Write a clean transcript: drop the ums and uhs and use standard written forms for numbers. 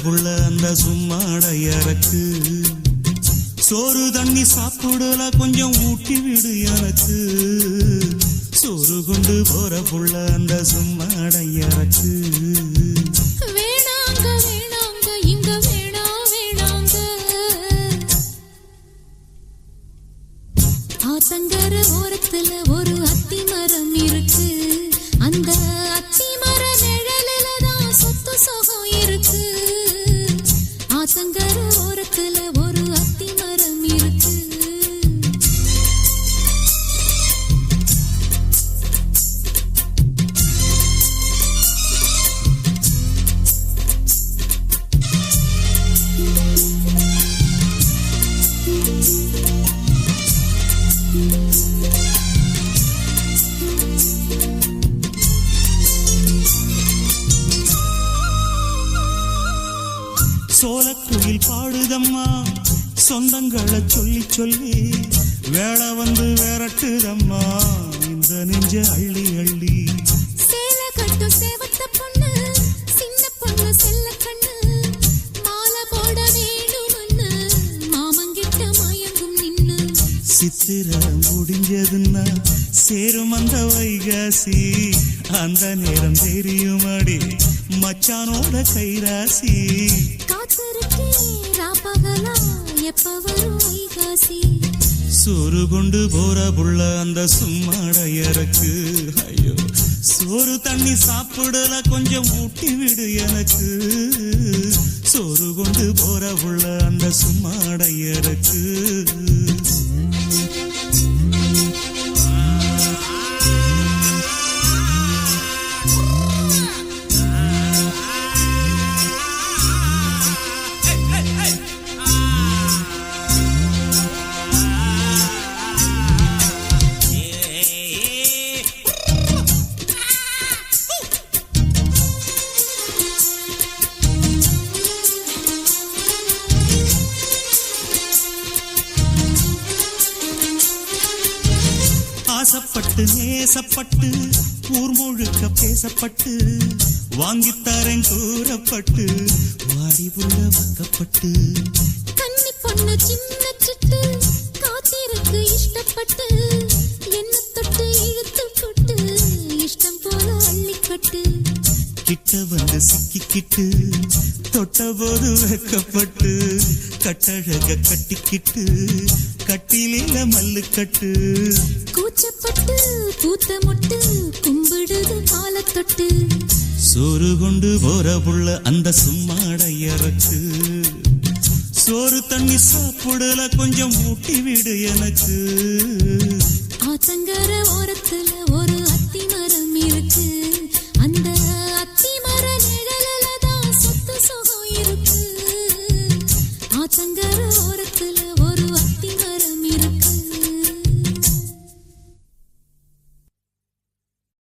புள்ள அந்த சும்மாடையறக்கு சோறு தண்ணி சாப்பிடல கொஞ்சம் ஊட்டி விடு எனக்கு சோறு கொண்டு போற புள்ள அந்த சும்மாடையறக்கு வேணாங்க வேணாங்க இங்க வேணா வேணாங்க ஆத்தங்கர ஓரத்துல ஒரு அத்தி மரம் இருக்கு அந்த அத்தி மர நிழலில தான் சொத்து சுகம் இருக்கு ஆத்தங்கர ஓரத்துல ஒரு அத்தி மரம் இருக்கு சோலக்குயில் பாடுதம்மா சொந்தங்களை சொல்லி சொல்லி வேளை வந்து விரட்டுதம்மா இந்த நெஞ்ச அள்ளி அள்ளி சேல கட்டு சேவத்த பொண்ணு சின்ன பொண்ணு செல்ல கண்ணு மாலை போட வேணும்னு மாமங்கிட்ட மயங்கும் நின்னு சித்திர முடிஞ்சதுன்னா சேரும் அந்த வைகாசி அந்த நேரம் தெரியுமாடி மச்சானோட கைராசி காத்திருக்கே ராப்பகலா எப்ப வரும் வைகாசி சோறு கொண்டு போற புள்ள அந்த சும்மாடையறக்கு ஐயோ சோறு தண்ணி சாப்பிடல கொஞ்சம் ஊட்டி விடு எனக்கு சோறு கொண்டு போற புள்ள அந்த சும்மாடையறக்கு ஆசப்பட்டு நேசப்பட்டு ஊர் முழுக்க பேசப்பட்டு வாங்கித்தாரன் கூறப்பட்டு வாடி புள்ள வாக்கப்பட்டு கன்னி பொண்ணு சின்ன சிட்டு காத்திருக்கு இஷ்டப்பட்டு என்ன தொட்டு இழுத்து போட்டு இஷ்டம் போல அள்ளிக்கட்டு கிட்ட வந்து சிக்கிக்கிட்டு தொட்ட போது வைக்கப்பட்டு கட்டழக கட்டிக்கிட்டு கட்டிலில மல்லு கட்டு கூச்சப்பட்டு பூத்த முட்டு கும்பிடுது மாலை தொட்டு சோறு கொண்டு போற புள்ள அந்த சும்மாடையறக்கு சோறு தண்ணி சாப்பிடல கொஞ்சம் ஊட்டி விடு எனக்கு ஆத்தங்கர ஓரத்துல ஒரு அத்தி மரம் இருக்கு